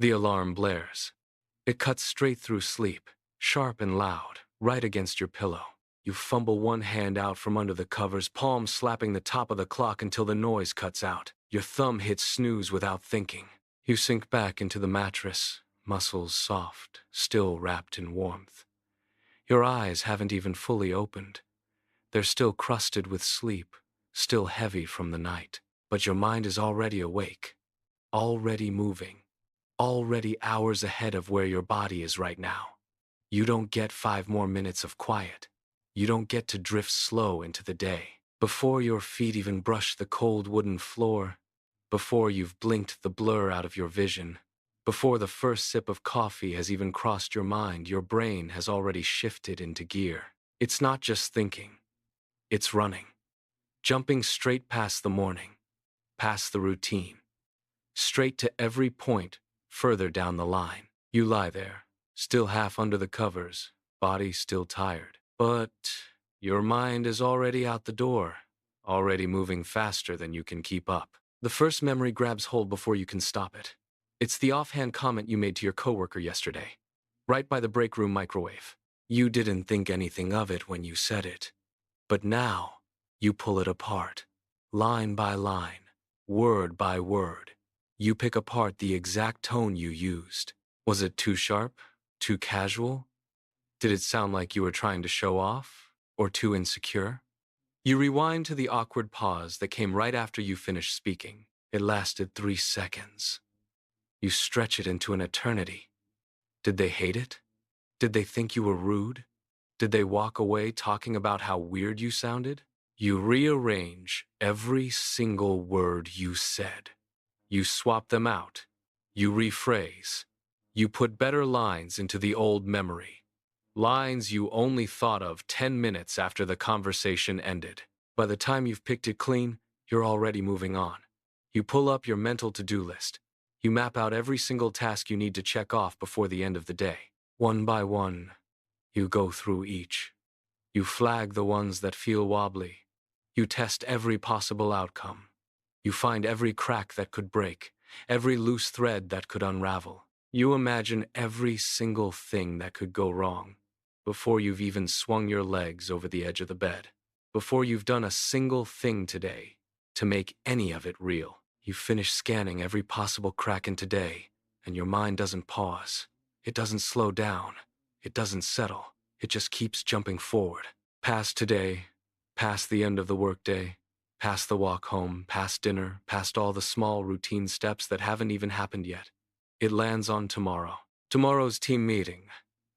The alarm blares. It cuts straight through sleep, sharp and loud, right against your pillow. You fumble one hand out from under the covers, palm slapping the top of the clock until the noise cuts out. Your thumb hits snooze without thinking. You sink back into the mattress, muscles soft, still wrapped in warmth. Your eyes haven't even fully opened. They're still crusted with sleep, still heavy from the night. But your mind is already awake, already moving, already hours ahead of where your body is right now. You don't get 5 more minutes of quiet. You don't get to drift slow into the day. Before your feet even brush the cold wooden floor, before you've blinked the blur out of your vision, before the first sip of coffee has even crossed your mind, your brain has already shifted into gear. It's not just thinking, it's running, jumping straight past the morning, past the routine, straight to every point further down the line. You lie there, still half under the covers, body still tired. But your mind is already out the door, already moving faster than you can keep up. The first memory grabs hold before you can stop it. It's the offhand comment you made to your coworker yesterday, right by the break room microwave. You didn't think anything of it when you said it, but now you pull it apart, line by line, word by word. You pick apart the exact tone you used. Was it too sharp? Too casual? Did it sound like you were trying to show off? Or too insecure? You rewind to the awkward pause that came right after you finished speaking. It lasted 3 seconds. You stretch it into an eternity. Did they hate it? Did they think you were rude? Did they walk away talking about how weird you sounded? You rearrange every single word you said. You swap them out. You rephrase. You put better lines into the old memory. Lines you only thought of 10 minutes after the conversation ended. By the time you've picked it clean, you're already moving on. You pull up your mental to-do list. You map out every single task you need to check off before the end of the day. One by one, you go through each. You flag the ones that feel wobbly. You test every possible outcome. You find every crack that could break, every loose thread that could unravel. You imagine every single thing that could go wrong before you've even swung your legs over the edge of the bed, before you've done a single thing today to make any of it real. You finish scanning every possible crack in today, and your mind doesn't pause. It doesn't slow down. It doesn't settle. It just keeps jumping forward. Past today, past the end of the workday, past the walk home, past dinner, past all the small routine steps that haven't even happened yet. It lands on tomorrow. Tomorrow's team meeting.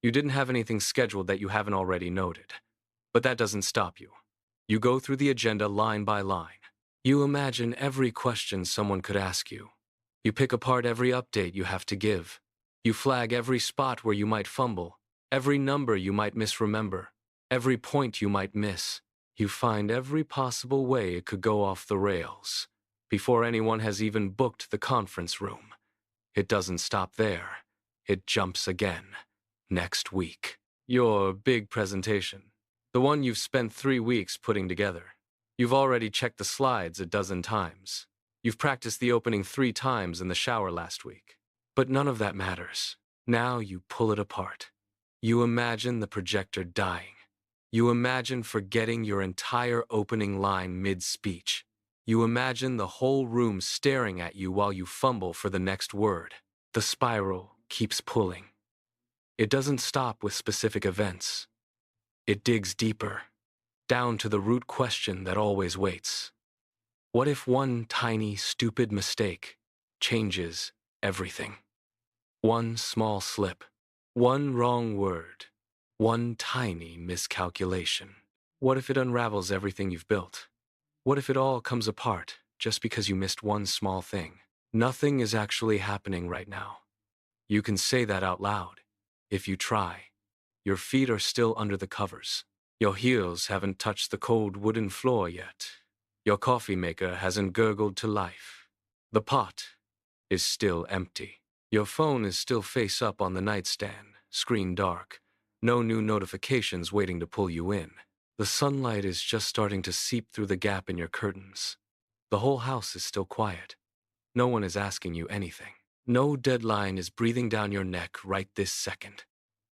You didn't have anything scheduled that you haven't already noted. But that doesn't stop you. You go through the agenda line by line. You imagine every question someone could ask you. You pick apart every update you have to give. You flag every spot where you might fumble, every number you might misremember, every point you might miss. You find every possible way it could go off the rails before anyone has even booked the conference room. It doesn't stop there. It jumps again. Next week. Your big presentation. The one you've spent 3 weeks putting together. You've already checked the slides a dozen times. You've practiced the opening 3 times in the shower last week. But none of that matters. Now you pull it apart. You imagine the projector dying. You imagine forgetting your entire opening line mid-speech. You imagine the whole room staring at you while you fumble for the next word. The spiral keeps pulling. It doesn't stop with specific events. It digs deeper, down to the root question that always waits. What if one tiny, stupid mistake changes everything? One small slip, one wrong word, one tiny miscalculation. What if it unravels everything you've built? What if it all comes apart just because you missed one small thing? Nothing is actually happening right now. You can say that out loud. If you try, your feet are still under the covers. Your heels haven't touched the cold wooden floor yet. Your coffee maker hasn't gurgled to life. The pot is still empty. Your phone is still face up on the nightstand, screen dark. No new notifications waiting to pull you in. The sunlight is just starting to seep through the gap in your curtains. The whole house is still quiet. No one is asking you anything. No deadline is breathing down your neck right this second.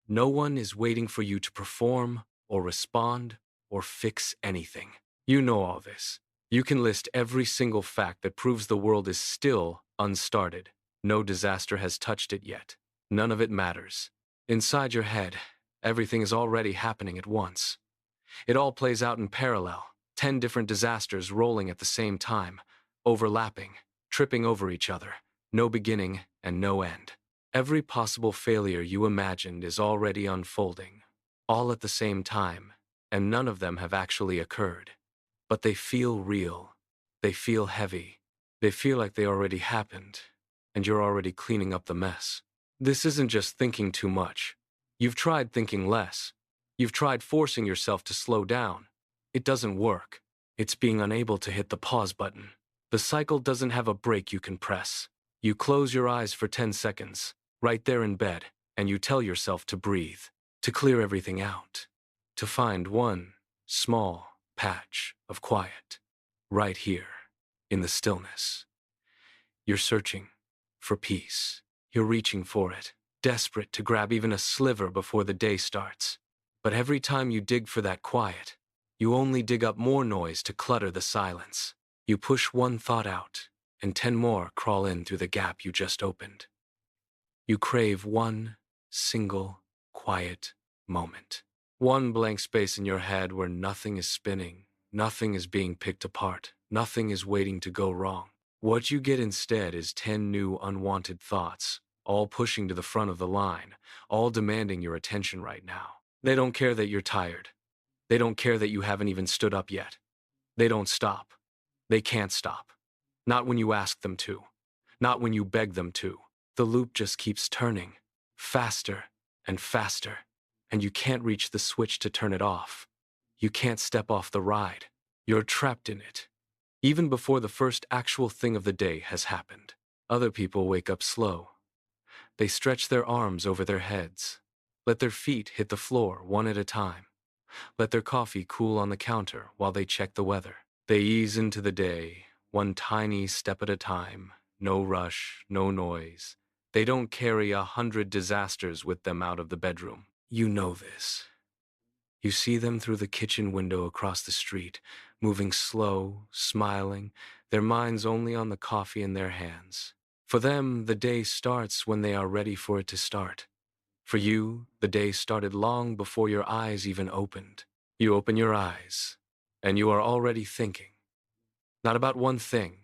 No one is waiting for you to perform or respond or fix anything. You know all this. You can list every single fact that proves the world is still unstarted. No disaster has touched it yet. None of it matters. Inside your head, everything is already happening at once. It all plays out in parallel, 10 different disasters rolling at the same time, overlapping, tripping over each other, no beginning and no end. Every possible failure you imagined is already unfolding, all at the same time, and none of them have actually occurred. But they feel real. They feel heavy. They feel like they already happened, and you're already cleaning up the mess. This isn't just thinking too much. You've tried thinking less. You've tried forcing yourself to slow down. It doesn't work. It's being unable to hit the pause button. The cycle doesn't have a brake you can press. You close your eyes for 10 seconds, right there in bed, and you tell yourself to breathe, to clear everything out, to find one small patch of quiet, right here, in the stillness. You're searching for peace. You're reaching for it, desperate to grab even a sliver before the day starts. But every time you dig for that quiet, you only dig up more noise to clutter the silence. You push one thought out, and 10 more crawl in through the gap you just opened. You crave one single quiet moment. One blank space in your head where nothing is spinning, nothing is being picked apart, nothing is waiting to go wrong. What you get instead is 10 new unwanted thoughts, all pushing to the front of the line, all demanding your attention right now. They don't care that you're tired. They don't care that you haven't even stood up yet. They don't stop. They can't stop. Not when you ask them to. Not when you beg them to. The loop just keeps turning, faster and faster, and you can't reach the switch to turn it off. You can't step off the ride. You're trapped in it, even before the first actual thing of the day has happened. Other people wake up slow. They stretch their arms over their heads, let their feet hit the floor one at a time, let their coffee cool on the counter while they check the weather. They ease into the day, one tiny step at a time, no rush, no noise. They don't carry 100 disasters with them out of the bedroom. You know this. You see them through the kitchen window across the street, moving slow, smiling, their minds only on the coffee in their hands. For them, the day starts when they are ready for it to start. For you, the day started long before your eyes even opened. You open your eyes, and you are already thinking. Not about one thing,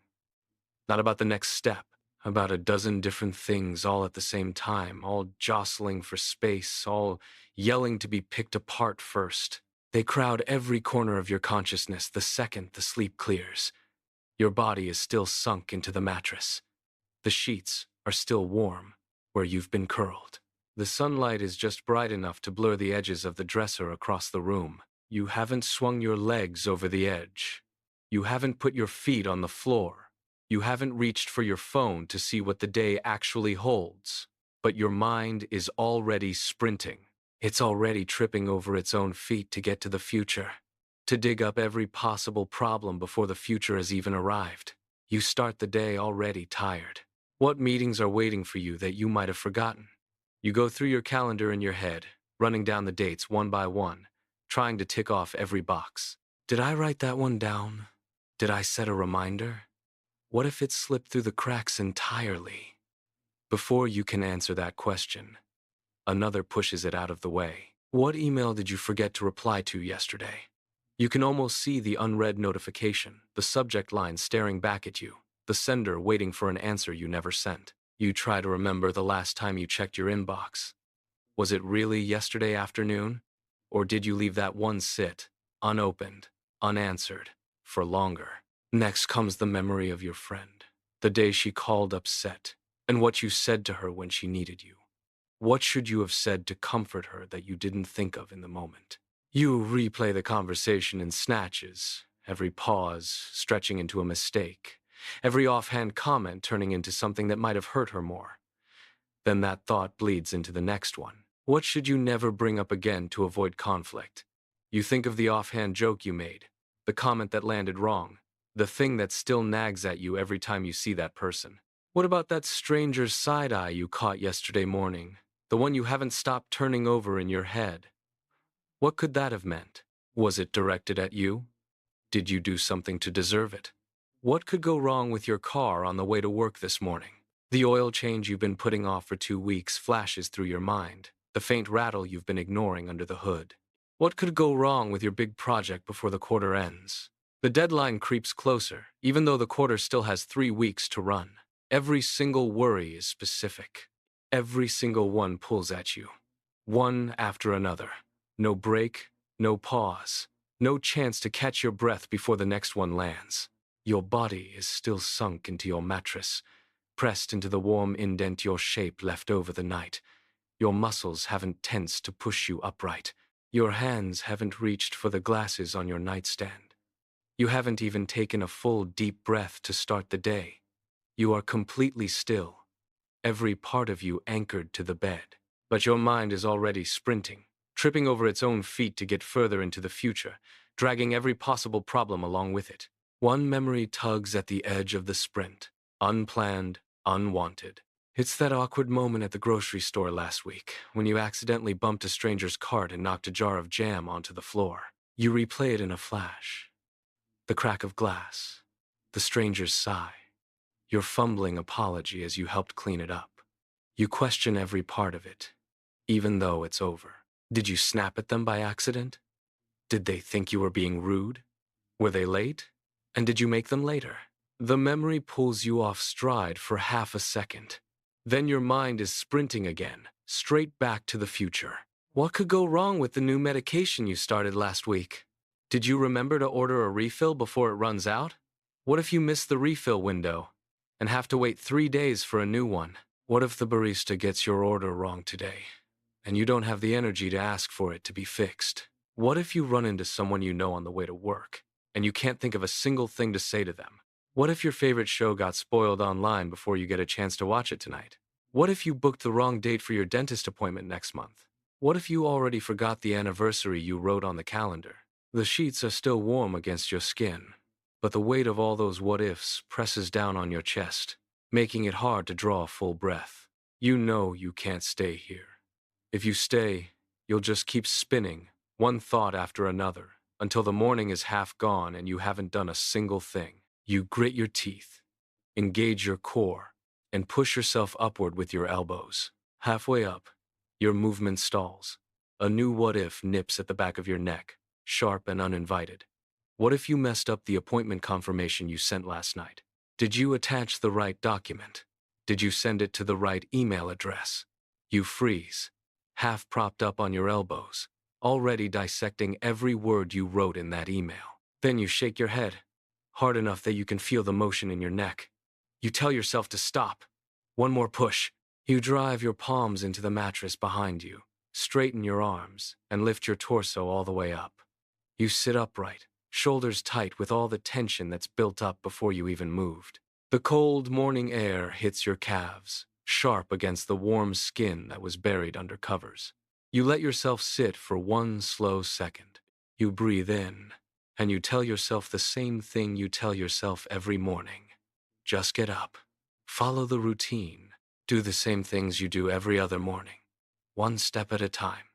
not about the next step, about a dozen different things all at the same time, all jostling for space, all yelling to be picked apart first. They crowd every corner of your consciousness the second the sleep clears. Your body is still sunk into the mattress. The sheets are still warm where you've been curled. The sunlight is just bright enough to blur the edges of the dresser across the room. You haven't swung your legs over the edge. You haven't put your feet on the floor. You haven't reached for your phone to see what the day actually holds. But your mind is already sprinting. It's already tripping over its own feet to get to the future, to dig up every possible problem before the future has even arrived. You start the day already tired. What meetings are waiting for you that you might have forgotten? You go through your calendar in your head, running down the dates one by one, trying to tick off every box. Did I write that one down? Did I set a reminder? What if it slipped through the cracks entirely? Before you can answer that question, another pushes it out of the way. What email did you forget to reply to yesterday? You can almost see the unread notification, the subject line staring back at you, the sender waiting for an answer you never sent. You try to remember the last time you checked your inbox. Was it really yesterday afternoon? Or did you leave that one sit, unopened, unanswered, for longer? Next comes the memory of your friend, the day she called upset, and what you said to her when she needed you. What should you have said to comfort her that you didn't think of in the moment? You replay the conversation in snatches, every pause stretching into a mistake, every offhand comment turning into something that might have hurt her more. Then that thought bleeds into the next one. What should you never bring up again to avoid conflict? You think of the offhand joke you made, the comment that landed wrong, the thing that still nags at you every time you see that person. What about that stranger's side eye you caught yesterday morning? The one you haven't stopped turning over in your head? What could that have meant? Was it directed at you? Did you do something to deserve it? What could go wrong with your car on the way to work this morning? The oil change you've been putting off for 2 weeks flashes through your mind, the faint rattle you've been ignoring under the hood. What could go wrong with your big project before the quarter ends? The deadline creeps closer, even though the quarter still has 3 weeks to run. Every single worry is specific. Every single one pulls at you. One after another. No break, no pause, no chance to catch your breath before the next one lands. Your body is still sunk into your mattress, pressed into the warm indent your shape left over the night. Your muscles haven't tensed to push you upright. Your hands haven't reached for the glasses on your nightstand. You haven't even taken a full deep breath to start the day. You are completely still, every part of you anchored to the bed. But your mind is already sprinting, tripping over its own feet to get further into the future, dragging every possible problem along with it. One memory tugs at the edge of the sprint, unplanned, unwanted. It's that awkward moment at the grocery store last week, when you accidentally bumped a stranger's cart and knocked a jar of jam onto the floor. You replay it in a flash. The crack of glass, the stranger's sigh, your fumbling apology as you helped clean it up. You question every part of it, even though it's over. Did you snap at them by accident? Did they think you were being rude? Were they late? And did you make them later? The memory pulls you off stride for half a second. Then your mind is sprinting again, straight back to the future. What could go wrong with the new medication you started last week? Did you remember to order a refill before it runs out? What if you miss the refill window and have to wait 3 days for a new one? What if the barista gets your order wrong today and you don't have the energy to ask for it to be fixed? What if you run into someone you know on the way to work and you can't think of a single thing to say to them? What if your favorite show got spoiled online before you get a chance to watch it tonight? What if you booked the wrong date for your dentist appointment next month? What if you already forgot the anniversary you wrote on the calendar? The sheets are still warm against your skin, but the weight of all those what-ifs presses down on your chest, making it hard to draw a full breath. You know you can't stay here. If you stay, you'll just keep spinning, one thought after another, until the morning is half gone and you haven't done a single thing. You grit your teeth, engage your core, and push yourself upward with your elbows. Halfway up, your movement stalls. A new what-if nips at the back of your neck, sharp and uninvited. What if you messed up the appointment confirmation you sent last night? Did you attach the right document? Did you send it to the right email address? You freeze, half propped up on your elbows, already dissecting every word you wrote in that email. Then you shake your head, hard enough that you can feel the motion in your neck. You tell yourself to stop. One more push. You drive your palms into the mattress behind you, straighten your arms, and lift your torso all the way up. You sit upright, shoulders tight with all the tension that's built up before you even moved. The cold morning air hits your calves, sharp against the warm skin that was buried under covers. You let yourself sit for one slow second. You breathe in, and you tell yourself the same thing you tell yourself every morning. Just get up. Follow the routine. Do the same things you do every other morning. One step at a time.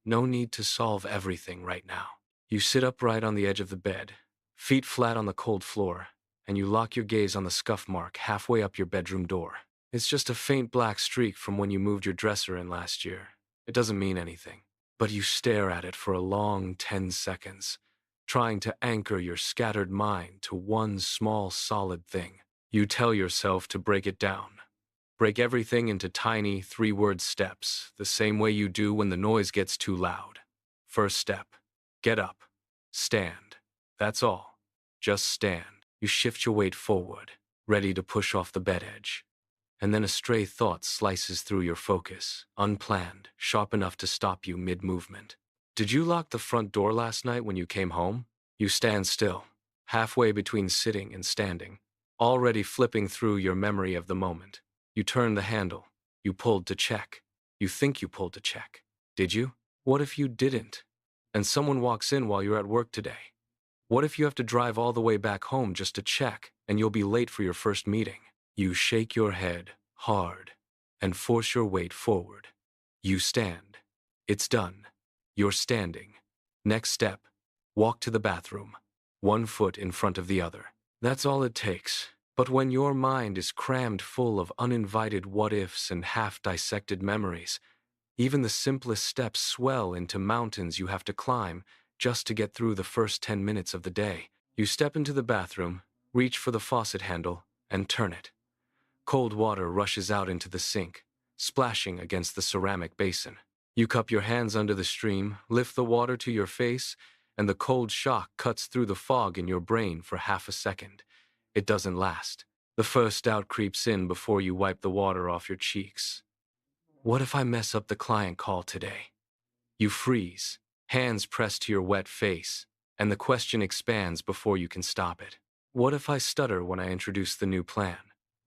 No need to solve everything right now. You sit upright on the edge of the bed, feet flat on the cold floor, and you lock your gaze on the scuff mark halfway up your bedroom door. It's just a faint black streak from when you moved your dresser in last year. It doesn't mean anything, but you stare at it for a long 10 seconds, trying to anchor your scattered mind to one small solid thing. You tell yourself to break it down. Break everything into tiny 3-word steps, the same way you do when the noise gets too loud. First step, get up, stand. That's all. Just stand. You shift your weight forward, ready to push off the bed edge. And then a stray thought slices through your focus, unplanned, sharp enough to stop you mid-movement. Did you lock the front door last night when you came home? You stand still, halfway between sitting and standing, already flipping through your memory of the moment. You turn the handle. You pulled to check. You think you pulled to check. Did you? What if you didn't? And someone walks in while you're at work today? What if you have to drive all the way back home just to check, and you'll be late for your first meeting? You shake your head hard and force your weight forward. You stand. It's done. You're standing. Next step, walk to the bathroom, one foot in front of the other. That's all it takes. But when your mind is crammed full of uninvited what-ifs and half-dissected memories, even the simplest steps swell into mountains you have to climb just to get through the first 10 minutes of the day. You step into the bathroom, reach for the faucet handle, and turn it. Cold water rushes out into the sink, splashing against the ceramic basin. You cup your hands under the stream, lift the water to your face, and the cold shock cuts through the fog in your brain for half a second. It doesn't last. The first doubt creeps in before you wipe the water off your cheeks. What if I mess up the client call today? You freeze, hands pressed to your wet face, and the question expands before you can stop it. What if I stutter when I introduce the new plan?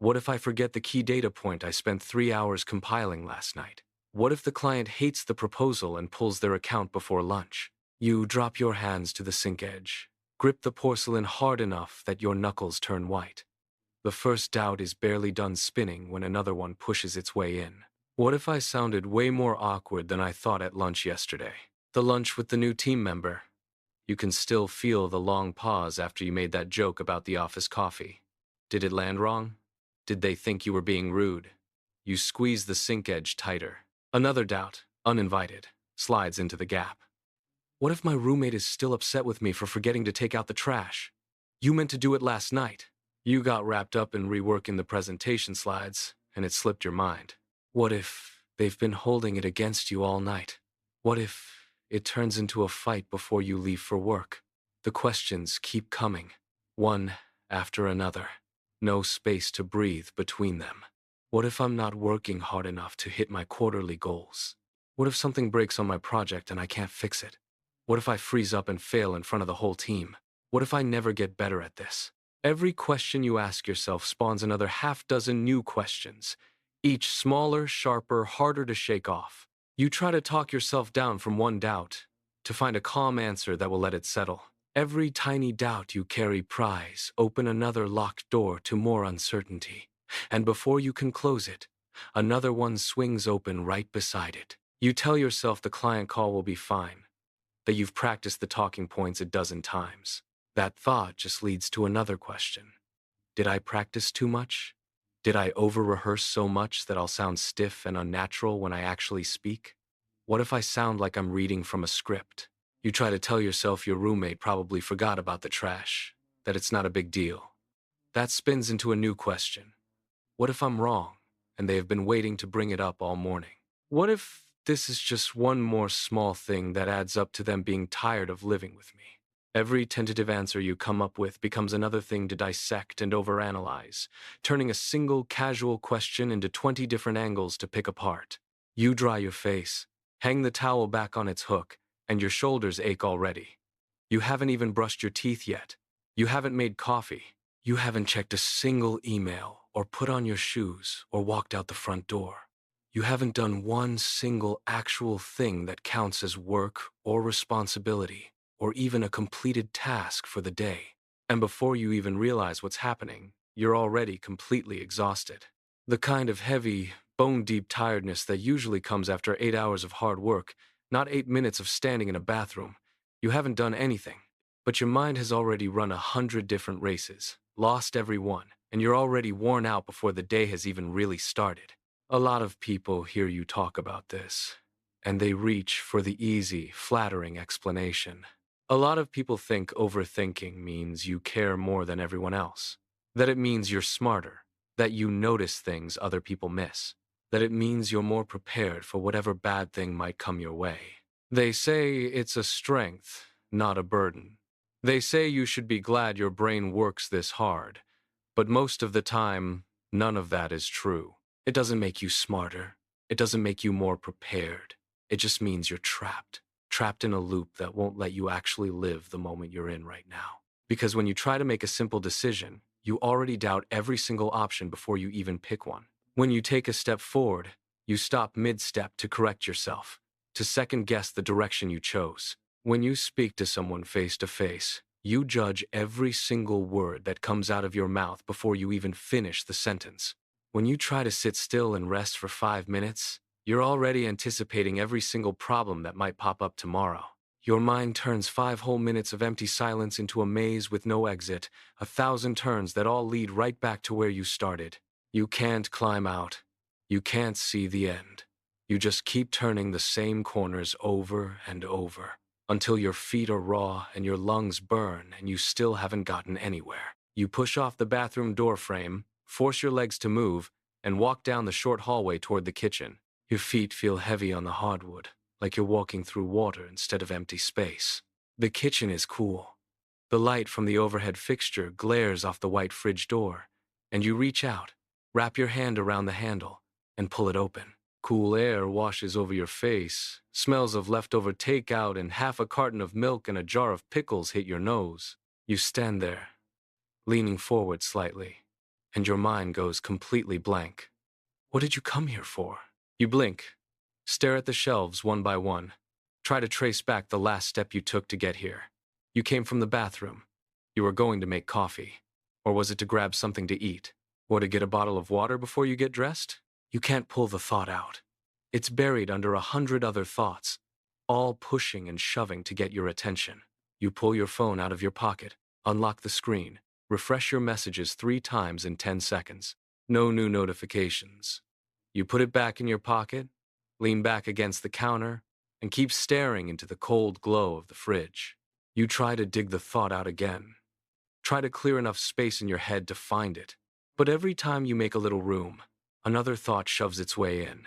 What if I forget the key data point I spent 3 hours compiling last night? What if the client hates the proposal and pulls their account before lunch? You drop your hands to the sink edge, grip the porcelain hard enough that your knuckles turn white. The first doubt is barely done spinning when another one pushes its way in. What if I sounded way more awkward than I thought at lunch yesterday? The lunch with the new team member. You can still feel the long pause after you made that joke about the office coffee. Did it land wrong? Did they think you were being rude? You squeeze the sink edge tighter. Another doubt, uninvited, slides into the gap. What if my roommate is still upset with me for forgetting to take out the trash? You meant to do it last night. You got wrapped up in reworking the presentation slides, and it slipped your mind. What if they've been holding it against you all night? What if it turns into a fight before you leave for work? The questions keep coming, one after another. No space to breathe between them. What if I'm not working hard enough to hit my quarterly goals? What if something breaks on my project and I can't fix it? What if I freeze up and fail in front of the whole team? What if I never get better at this? Every question you ask yourself spawns another half-dozen new questions, each smaller, sharper, harder to shake off. You try to talk yourself down from one doubt to find a calm answer that will let it settle. Every tiny doubt you carry pries open another locked door to more uncertainty, and before you can close it, another one swings open right beside it. You tell yourself the client call will be fine, that you've practiced the talking points a dozen times. That thought just leads to another question. Did I practice too much? Did I over-rehearse so much that I'll sound stiff and unnatural when I actually speak? What if I sound like I'm reading from a script? You try to tell yourself your roommate probably forgot about the trash, that it's not a big deal. That spins into a new question. What if I'm wrong, and they have been waiting to bring it up all morning? What if this is just one more small thing that adds up to them being tired of living with me? Every tentative answer you come up with becomes another thing to dissect and overanalyze, turning a single casual question into 20 different angles to pick apart. You dry your face, hang the towel back on its hook, and your shoulders ache already. You haven't even brushed your teeth yet. You haven't made coffee. You haven't checked a single email or put on your shoes or walked out the front door. You haven't done one single actual thing that counts as work or responsibility or even a completed task for the day. And before you even realize what's happening, you're already completely exhausted. The kind of heavy, bone-deep tiredness that usually comes after 8 hours of hard work, not 8 minutes of standing in a bathroom. You haven't done anything, but your mind has already run 100 different races, lost every one, and you're already worn out before the day has even really started. A lot of people hear you talk about this, and they reach for the easy, flattering explanation. A lot of people think overthinking means you care more than everyone else, that it means you're smarter, that you notice things other people miss, that it means you're more prepared for whatever bad thing might come your way. They say it's a strength, not a burden. They say you should be glad your brain works this hard, but most of the time, none of that is true. It doesn't make you smarter. It doesn't make you more prepared. It just means you're trapped in a loop that won't let you actually live the moment you're in right now. Because when you try to make a simple decision, you already doubt every single option before you even pick one. When you take a step forward, you stop mid-step to correct yourself, to second-guess the direction you chose. When you speak to someone face-to-face, You judge every single word that comes out of your mouth before you even finish the sentence. When you try to sit still and rest for 5 minutes, you're already anticipating every single problem that might pop up tomorrow. Your mind turns 5 whole minutes of empty silence into a maze with no exit, 1,000 turns that all lead right back to where you started. You can't climb out. You can't see the end. You just keep turning the same corners over and over, until your feet are raw and your lungs burn and you still haven't gotten anywhere. You push off the bathroom door frame, force your legs to move, and walk down the short hallway toward the kitchen. Your feet feel heavy on the hardwood, like you're walking through water instead of empty space. The kitchen is cool. The light from the overhead fixture glares off the white fridge door, and you reach out, wrap your hand around the handle, and pull it open. Cool air washes over your face, smells of leftover takeout and half a carton of milk and a jar of pickles hit your nose. You stand there, leaning forward slightly, and your mind goes completely blank. What did you come here for? You blink, stare at the shelves one by one, try to trace back the last step you took to get here. You came from the bathroom. You were going to make coffee. Or was it to grab something to eat? Or to get a bottle of water before you get dressed? You can't pull the thought out. It's buried under 100 other thoughts, all pushing and shoving to get your attention. You pull your phone out of your pocket, unlock the screen, refresh your messages 3 times in 10 seconds. No new notifications. You put it back in your pocket, lean back against the counter, and keep staring into the cold glow of the fridge. You try to dig the thought out again. Try to clear enough space in your head to find it. But every time you make a little room, another thought shoves its way in.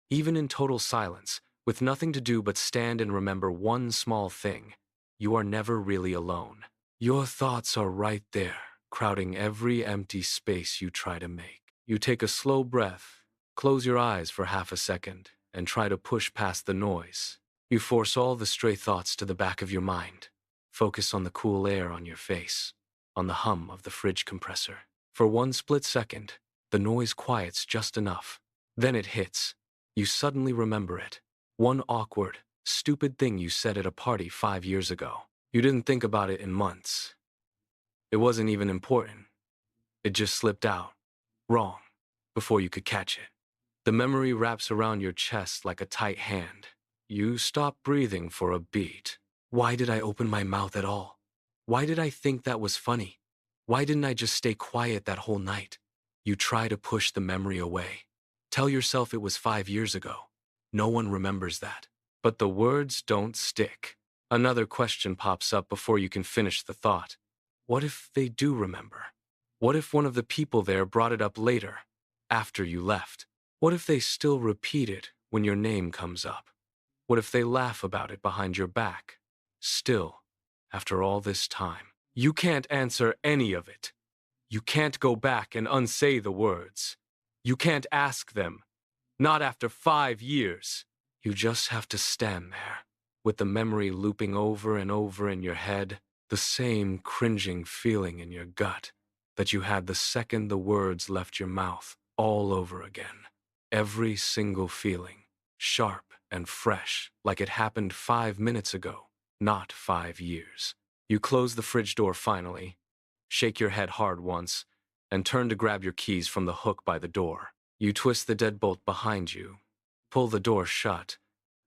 Even in total silence, with nothing to do but stand and remember one small thing, you are never really alone. Your thoughts are right there, crowding every empty space you try to make. You take a slow breath, close your eyes for half a second, and try to push past the noise. You force all the stray thoughts to the back of your mind. Focus on the cool air on your face, on the hum of the fridge compressor. For one split second, the noise quiets just enough. Then it hits. You suddenly remember it. One awkward, stupid thing you said at a party 5 years ago. You didn't think about it in months. It wasn't even important. It just slipped out, wrong, before you could catch it. The memory wraps around your chest like a tight hand. You stop breathing for a beat. Why did I open my mouth at all? Why did I think that was funny? Why didn't I just stay quiet that whole night? You try to push the memory away. Tell yourself it was 5 years ago. No one remembers that. But the words don't stick. Another question pops up before you can finish the thought. What if they do remember? What if one of the people there brought it up later, after you left? What if they still repeat it when your name comes up? What if they laugh about it behind your back? Still, after all this time, you can't answer any of it. You can't go back and unsay the words. You can't ask them. Not after 5 years. You just have to stand there, with the memory looping over and over in your head, the same cringing feeling in your gut that you had the second the words left your mouth, all over again. Every single feeling, sharp and fresh, like it happened 5 minutes ago, not 5 years. You close the fridge door finally, shake your head hard once, and turn to grab your keys from the hook by the door. You twist the deadbolt behind you, pull the door shut,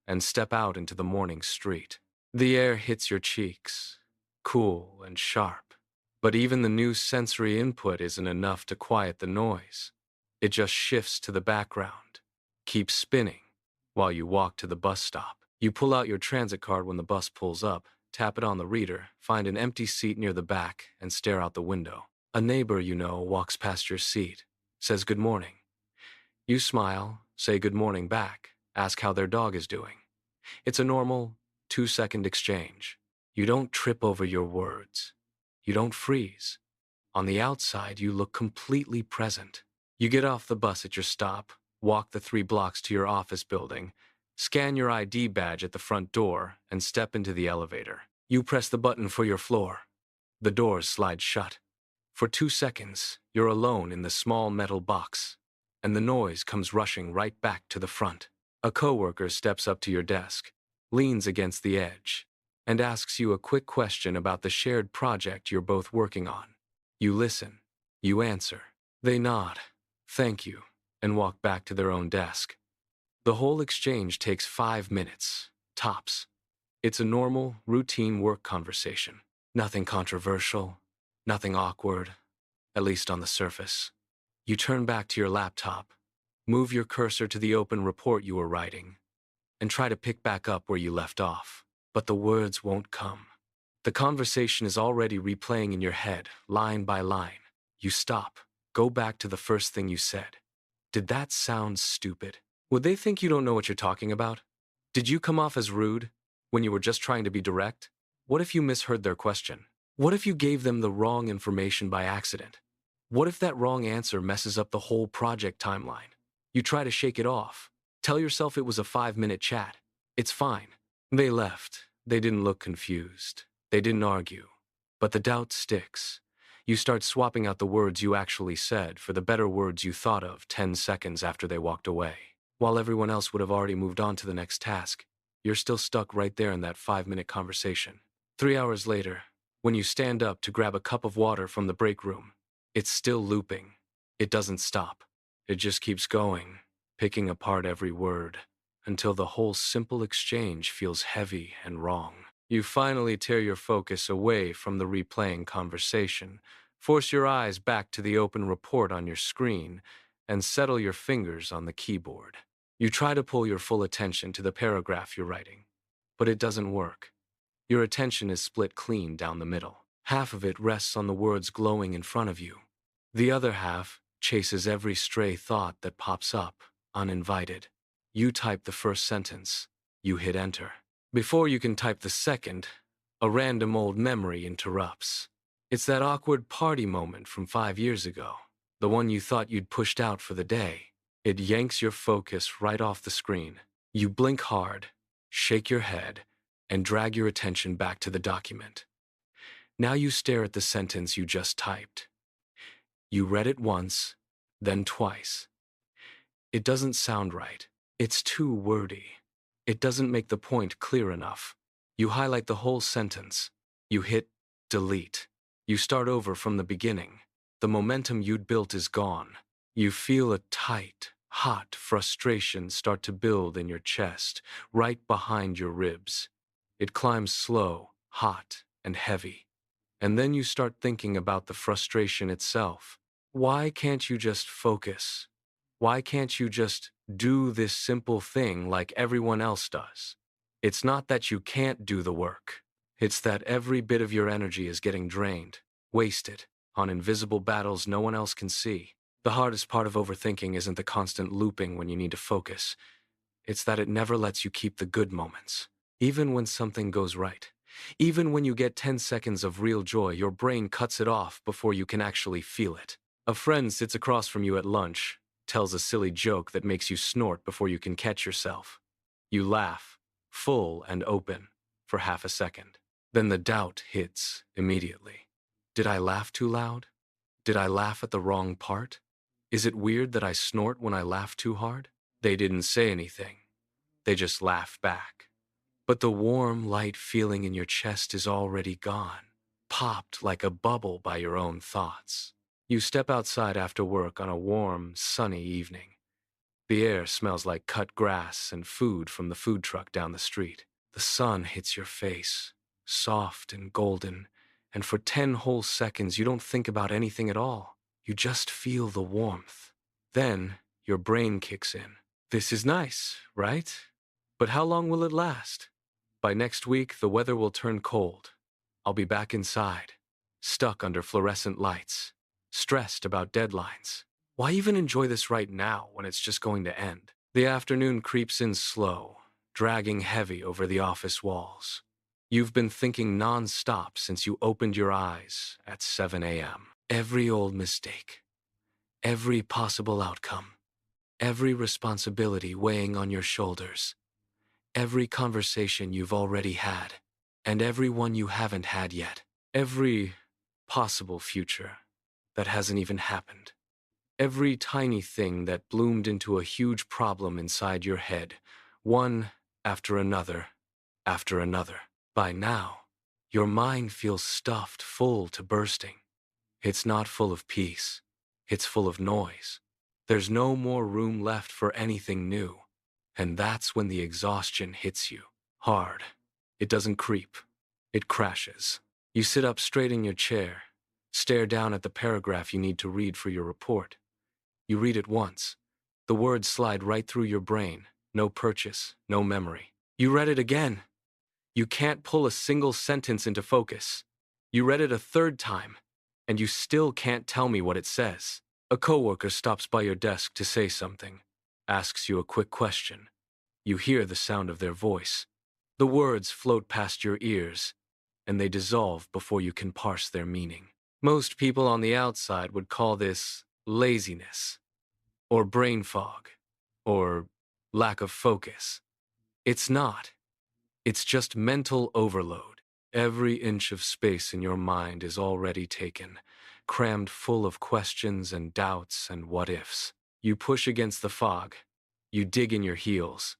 and step out into the morning street. The air hits your cheeks, cool and sharp. But even the new sensory input isn't enough to quiet the noise. It just shifts to the background, keeps spinning, while you walk to the bus stop. You pull out your transit card when the bus pulls up, tap it on the reader, find an empty seat near the back, and stare out the window. A neighbor you know walks past your seat, says good morning. You smile, say good morning back, ask how their dog is doing. It's a normal 2-second exchange. You don't trip over your words. You don't freeze. On the outside, you look completely present. You get off the bus at your stop, walk the 3 blocks to your office building, scan your ID badge at the front door, and step into the elevator. You press the button for your floor. The doors slide shut. For 2 seconds, you're alone in the small metal box, and the noise comes rushing right back to the front. A coworker steps up to your desk, leans against the edge, and asks you a quick question about the shared project you're both working on. You listen. You answer. They nod, thank you, and walk back to their own desk. The whole exchange takes 5 minutes, tops. It's a normal, routine work conversation. Nothing controversial, nothing awkward, at least on the surface. You turn back to your laptop, move your cursor to the open report you were writing, and try to pick back up where you left off. But the words won't come. The conversation is already replaying in your head, line by line. You stop, go back to the first thing you said. Did that sound stupid? Would they think you don't know what you're talking about? Did you come off as rude when you were just trying to be direct? What if you misheard their question? What if you gave them the wrong information by accident? What if that wrong answer messes up the whole project timeline? You try to shake it off. Tell yourself it was a 5-minute chat. It's fine. They left. They didn't look confused. They didn't argue. But the doubt sticks. You start swapping out the words you actually said for the better words you thought of 10 seconds after they walked away. While everyone else would have already moved on to the next task, you're still stuck right there in that 5-minute conversation. 3 hours later, when you stand up to grab a cup of water from the break room, it's still looping. It doesn't stop. It just keeps going, picking apart every word, until the whole simple exchange feels heavy and wrong. You finally tear your focus away from the replaying conversation, force your eyes back to the open report on your screen, and settle your fingers on the keyboard. You try to pull your full attention to the paragraph you're writing, but it doesn't work. Your attention is split clean down the middle. Half of it rests on the words glowing in front of you. The other half chases every stray thought that pops up, uninvited. You type the first sentence. You hit enter. Before you can type the second, a random old memory interrupts. It's that awkward party moment from 5 years ago, the one you thought you'd pushed out for the day. It yanks your focus right off the screen. You blink hard, shake your head, and drag your attention back to the document. Now you stare at the sentence you just typed. You read it once, then twice. It doesn't sound right. It's too wordy. It doesn't make the point clear enough. You highlight the whole sentence. You hit delete. You start over from the beginning. The momentum you'd built is gone. You feel a tight, hot frustration start to build in your chest, right behind your ribs. It climbs slow, hot, and heavy. And then you start thinking about the frustration itself. Why can't you just focus? Why can't you just do this simple thing like everyone else does? It's not that you can't do the work. It's that every bit of your energy is getting drained, wasted, on invisible battles no one else can see. The hardest part of overthinking isn't the constant looping when you need to focus. It's that it never lets you keep the good moments. Even when something goes right. Even when you get 10 seconds of real joy, your brain cuts it off before you can actually feel it. A friend sits across from you at lunch, tells a silly joke that makes you snort before you can catch yourself. You laugh, full and open, for half a second. Then the doubt hits immediately. Did I laugh too loud? Did I laugh at the wrong part? Is it weird that I snort when I laugh too hard? They didn't say anything. They just laugh back. But the warm, light feeling in your chest is already gone, popped like a bubble by your own thoughts. You step outside after work on a warm, sunny evening. The air smells like cut grass and food from the food truck down the street. The sun hits your face, soft and golden, and for 10 whole seconds you don't think about anything at all. You just feel the warmth. Then your brain kicks in. This is nice, right? But how long will it last? By next week, the weather will turn cold. I'll be back inside, stuck under fluorescent lights, stressed about deadlines. Why even enjoy this right now when it's just going to end? The afternoon creeps in slow, dragging heavy over the office walls. You've been thinking non-stop since you opened your eyes at 7 a.m. Every old mistake, every possible outcome, every responsibility weighing on your shoulders, every conversation you've already had, and every one you haven't had yet, every possible future that hasn't even happened. Every tiny thing that bloomed into a huge problem inside your head, one after another, after another. By now, your mind feels stuffed full to bursting. It's not full of peace. It's full of noise. There's no more room left for anything new. And that's when the exhaustion hits you. Hard. It doesn't creep. It crashes. You sit up straight in your chair, stare down at the paragraph you need to read for your report. You read it once. The words slide right through your brain. No purchase, no memory. You read it again. You can't pull a single sentence into focus. You read it a third time, and you still can't tell me what it says. A coworker stops by your desk to say something, asks you a quick question. You hear the sound of their voice. The words float past your ears, and they dissolve before you can parse their meaning. Most people on the outside would call this laziness, or brain fog, or lack of focus. It's not. It's just mental overload. Every inch of space in your mind is already taken, crammed full of questions and doubts and what-ifs. You push against the fog. You dig in your heels.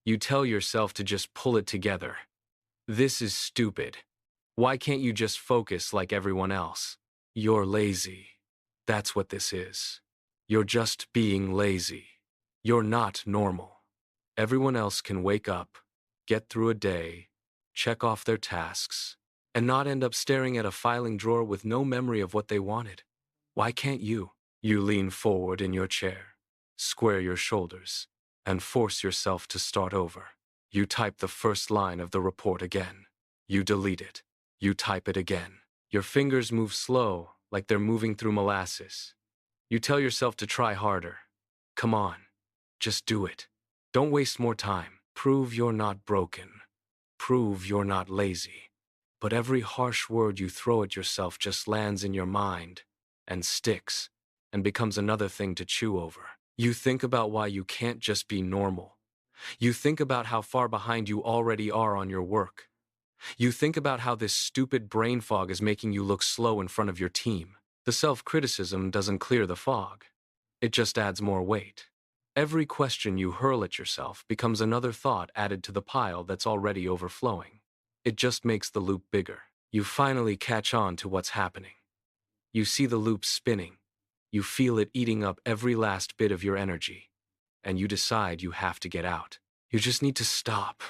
You tell yourself to just pull it together. This is stupid. Why can't you just focus like everyone else? You're lazy. That's what this is. You're just being lazy. You're not normal. Everyone else can wake up, get through a day, check off their tasks, and not end up staring at a filing drawer with no memory of what they wanted. Why can't you? You lean forward in your chair, square your shoulders, and force yourself to start over. You type the first line of the report again. You delete it. You type it again. Your fingers move slow, like they're moving through molasses. You tell yourself to try harder. Come on, just do it. Don't waste more time. Prove you're not broken. Prove you're not lazy. But every harsh word you throw at yourself just lands in your mind and sticks and becomes another thing to chew over. You think about why you can't just be normal. You think about how far behind you already are on your work. You think about how this stupid brain fog is making you look slow in front of your team. The self-criticism doesn't clear the fog. It just adds more weight. Every question you hurl at yourself becomes another thought added to the pile that's already overflowing. It just makes the loop bigger. You finally catch on to what's happening. You see the loop spinning. You feel it eating up every last bit of your energy. And you decide you have to get out. You just need to stop.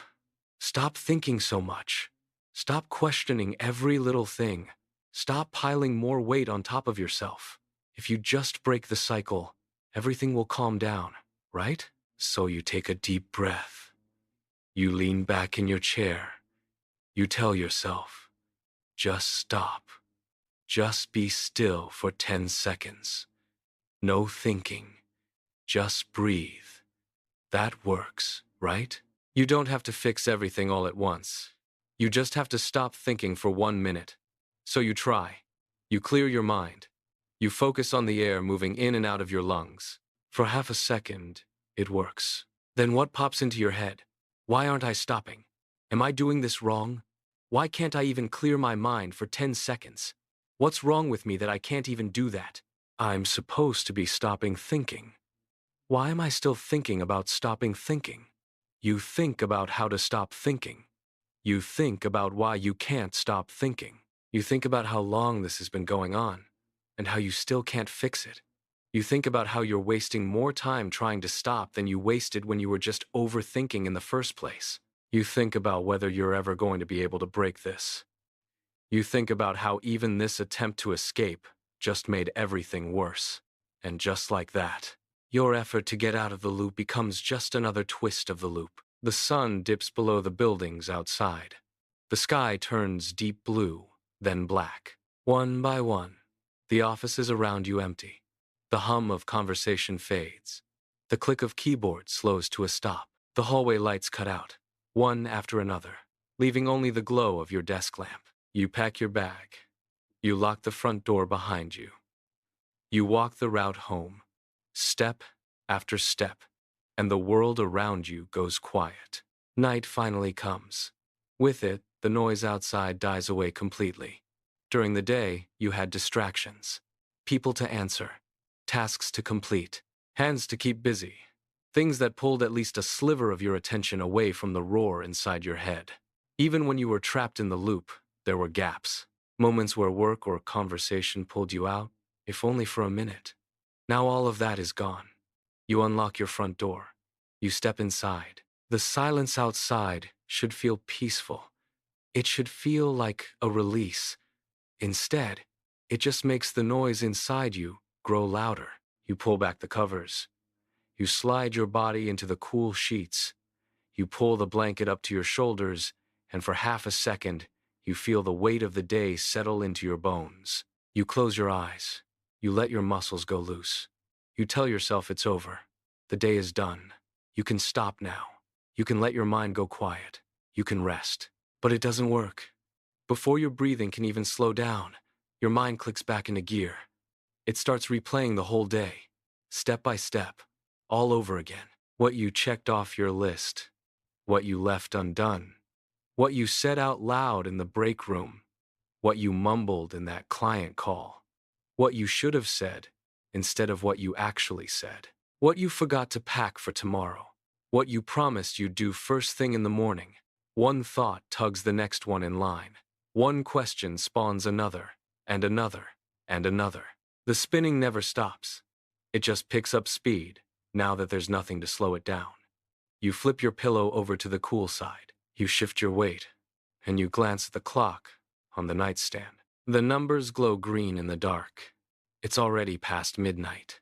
Stop thinking so much. Stop questioning every little thing. Stop piling more weight on top of yourself. If you just break the cycle, everything will calm down, right? So you take a deep breath. You lean back in your chair. You tell yourself, just stop. Just be still for 10 seconds. No thinking. Just breathe. That works, right? You don't have to fix everything all at once. You just have to stop thinking for 1 minute. So you try. You clear your mind. You focus on the air moving in and out of your lungs. For half a second, it works. Then what pops into your head? Why aren't I stopping? Am I doing this wrong? Why can't I even clear my mind for 10 seconds? What's wrong with me that I can't even do that? I'm supposed to be stopping thinking. Why am I still thinking about stopping thinking? You think about how to stop thinking. You think about why you can't stop thinking. You think about how long this has been going on, and how you still can't fix it. You think about how you're wasting more time trying to stop than you wasted when you were just overthinking in the first place. You think about whether you're ever going to be able to break this. You think about how even this attempt to escape just made everything worse. And just like that, your effort to get out of the loop becomes just another twist of the loop. The sun dips below the buildings outside. The sky turns deep blue, then black. One by one, the offices around you empty. The hum of conversation fades. The click of keyboard slows to a stop. The hallway lights cut out, one after another, leaving only the glow of your desk lamp. You pack your bag. You lock the front door behind you. You walk the route home, step after step, and the world around you goes quiet. Night finally comes. With it, the noise outside dies away completely. During the day, you had distractions. People to answer, tasks to complete, hands to keep busy. Things that pulled at least a sliver of your attention away from the roar inside your head. Even when you were trapped in the loop, there were gaps. Moments where work or conversation pulled you out, if only for a minute. Now all of that is gone. You unlock your front door. You step inside. The silence outside should feel peaceful. It should feel like a release. Instead, it just makes the noise inside you grow louder. You pull back the covers. You slide your body into the cool sheets. You pull the blanket up to your shoulders, and for half a second, you feel the weight of the day settle into your bones. You close your eyes. You let your muscles go loose. You tell yourself it's over. The day is done. You can stop now. You can let your mind go quiet. You can rest. But it doesn't work. Before your breathing can even slow down, your mind clicks back into gear. It starts replaying the whole day, step by step, all over again. What you checked off your list, what you left undone, what you said out loud in the break room, what you mumbled in that client call, what you should have said instead of what you actually said, what you forgot to pack for tomorrow, what you promised you'd do first thing in the morning. One thought tugs the next one in line. One question spawns another, and another, and another. The spinning never stops. It just picks up speed, now that there's nothing to slow it down. You flip your pillow over to the cool side. You shift your weight, and you glance at the clock on the nightstand. The numbers glow green in the dark. It's already past midnight.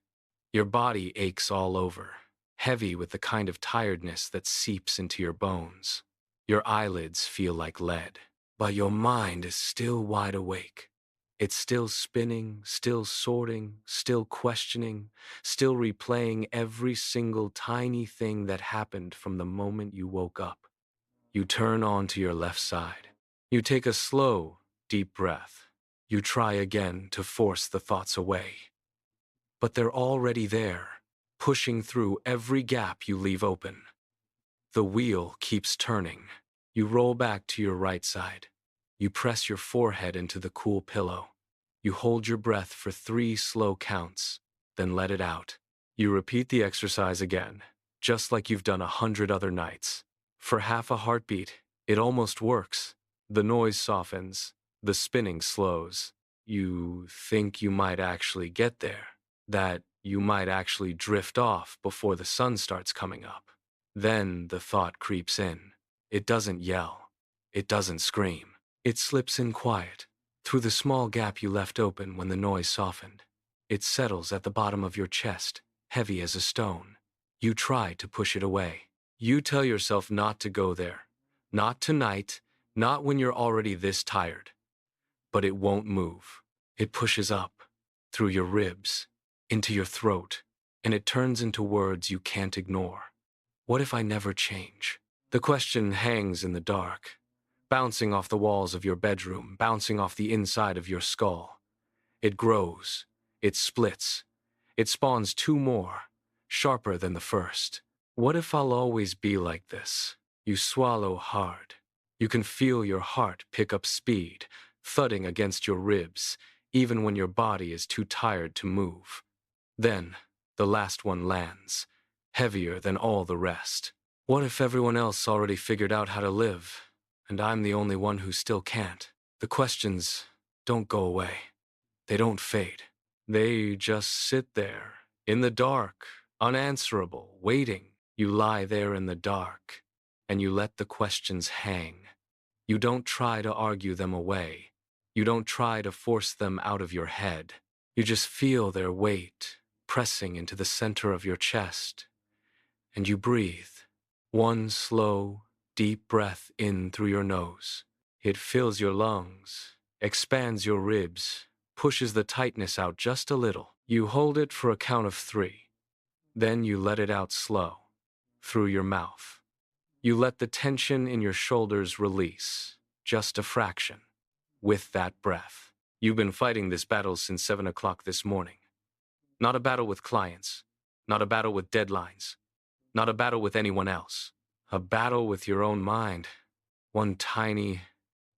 Your body aches all over, heavy with the kind of tiredness that seeps into your bones. Your eyelids feel like lead, but your mind is still wide awake. It's still spinning, still sorting, still questioning, still replaying every single tiny thing that happened from the moment you woke up. You turn onto your left side. You take a slow, deep breath. You try again to force the thoughts away. But they're already there, pushing through every gap you leave open. The wheel keeps turning. You roll back to your right side. You press your forehead into the cool pillow. You hold your breath for 3 slow counts, then let it out. You repeat the exercise again, just like you've done 100 other nights. For half a heartbeat, it almost works. The noise softens, the spinning slows. You think you might actually get there, that you might actually drift off before the sun starts coming up. Then the thought creeps in. It doesn't yell. It doesn't scream. It slips in quiet, through the small gap you left open when the noise softened. It settles at the bottom of your chest, heavy as a stone. You try to push it away. You tell yourself not to go there. Not tonight, not when you're already this tired. But it won't move. It pushes up, through your ribs, into your throat, and it turns into words you can't ignore. What if I never change? The question hangs in the dark, bouncing off the walls of your bedroom, bouncing off the inside of your skull. It grows. It splits. It spawns 2 more, sharper than the first. What if I'll always be like this? You swallow hard. You can feel your heart pick up speed, thudding against your ribs, even when your body is too tired to move. Then, the last one lands, heavier than all the rest. What if everyone else already figured out how to live, and I'm the only one who still can't? The questions don't go away. They don't fade. They just sit there, in the dark, unanswerable, waiting. You lie there in the dark, and you let the questions hang. You don't try to argue them away. You don't try to force them out of your head. You just feel their weight pressing into the center of your chest, and you breathe. One slow, deep breath in through your nose. It fills your lungs, expands your ribs, pushes the tightness out just a little. You hold it for a count of 3. Then you let it out slow, through your mouth. You let the tension in your shoulders release, just a fraction. With that breath. You've been fighting this battle since 7 o'clock this morning. Not a battle with clients, not a battle with deadlines, not a battle with anyone else. A battle with your own mind. One tiny,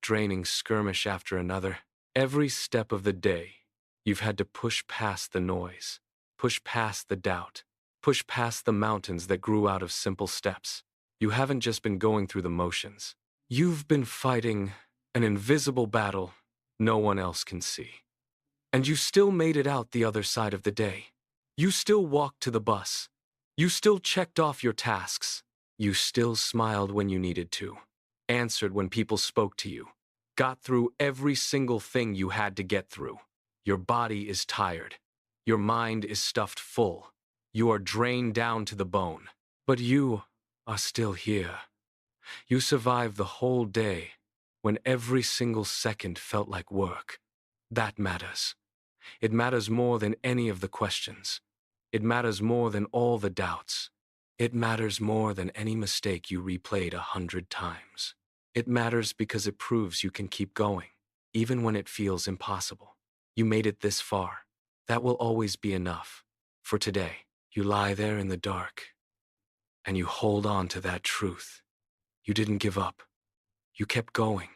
draining skirmish after another. Every step of the day, you've had to push past the noise, push past the doubt, push past the mountains that grew out of simple steps. You haven't just been going through the motions. You've been fighting an invisible battle no one else can see. And you still made it out the other side of the day. You still walked to the bus. You still checked off your tasks. You still smiled when you needed to, answered when people spoke to you, got through every single thing you had to get through. Your body is tired. Your mind is stuffed full. You are drained down to the bone. But you are still here. You survived the whole day when every single second felt like work. That matters. It matters more than any of the questions. It matters more than all the doubts. It matters more than any mistake you replayed 100 times. It matters because it proves you can keep going, even when it feels impossible. You made it this far. That will always be enough. For today, you lie there in the dark, and you hold on to that truth. You didn't give up. You kept going.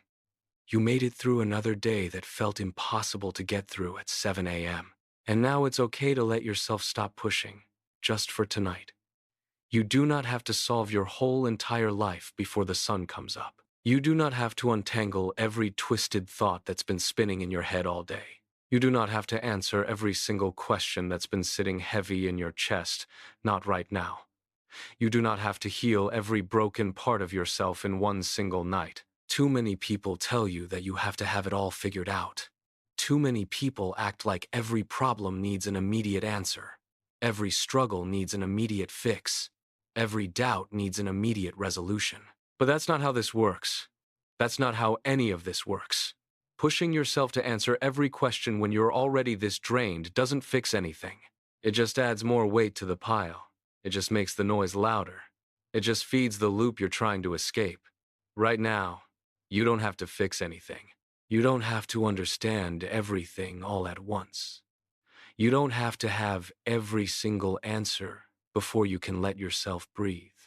You made it through another day that felt impossible to get through at 7 a.m. And now it's okay to let yourself stop pushing, just for tonight. You do not have to solve your whole entire life before the sun comes up. You do not have to untangle every twisted thought that's been spinning in your head all day. You do not have to answer every single question that's been sitting heavy in your chest, not right now. You do not have to heal every broken part of yourself in one single night. Too many people tell you that you have to have it all figured out. Too many people act like every problem needs an immediate answer. Every struggle needs an immediate fix. Every doubt needs an immediate resolution. But that's not how this works. That's not how any of this works. Pushing yourself to answer every question when you're already this drained doesn't fix anything. It just adds more weight to the pile. It just makes the noise louder. It just feeds the loop you're trying to escape. Right now, you don't have to fix anything. You don't have to understand everything all at once. You don't have to have every single answer before you can let yourself breathe.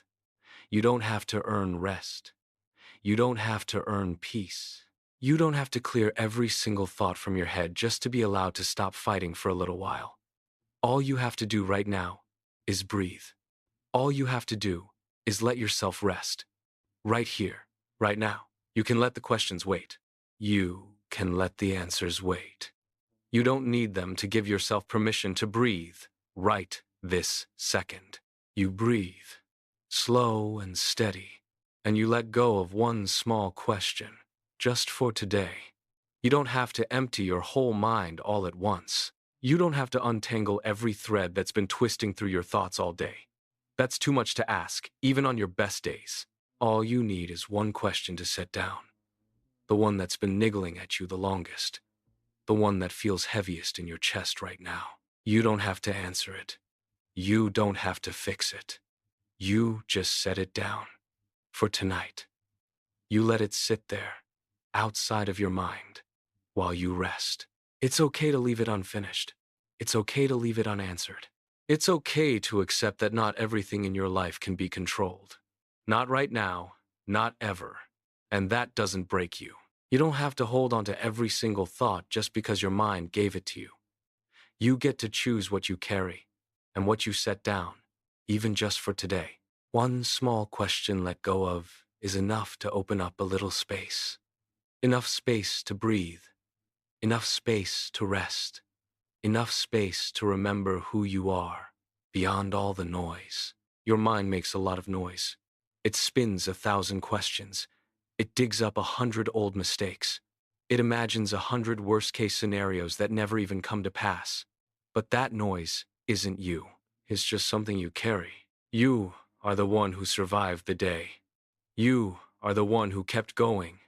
You don't have to earn rest. You don't have to earn peace. You don't have to clear every single thought from your head just to be allowed to stop fighting for a little while. All you have to do right now is breathe. All you have to do is let yourself rest. Right here, right now. You can let the questions wait. You can let the answers wait. You don't need them to give yourself permission to breathe right this second. You breathe, slow and steady, and you let go of one small question, just for today. You don't have to empty your whole mind all at once. You don't have to untangle every thread that's been twisting through your thoughts all day. That's too much to ask, even on your best days. All you need is one question to set down. The one that's been niggling at you the longest. The one that feels heaviest in your chest right now. You don't have to answer it. You don't have to fix it. You just set it down. For tonight. You let it sit there, outside of your mind, while you rest. It's okay to leave it unfinished. It's okay to leave it unanswered. It's okay to accept that not everything in your life can be controlled. Not right now, not ever. And that doesn't break you. You don't have to hold on to every single thought just because your mind gave it to you. You get to choose what you carry and what you set down, even just for today. One small question let go of is enough to open up a little space. Enough space to breathe. Enough space to rest. Enough space to remember who you are, beyond all the noise. Your mind makes a lot of noise. It spins 1,000 questions. It digs up 100 old mistakes. It imagines 100 worst-case scenarios that never even come to pass. But that noise isn't you. It's just something you carry. You are the one who survived the day. You are the one who kept going,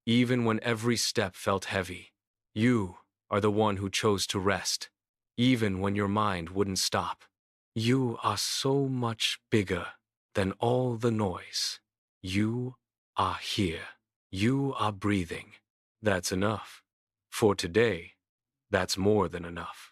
even when every step felt heavy. You are the one who chose to rest, even when your mind wouldn't stop. You are so much bigger than all the noise. You are here. You are breathing. That's enough. For today, that's more than enough.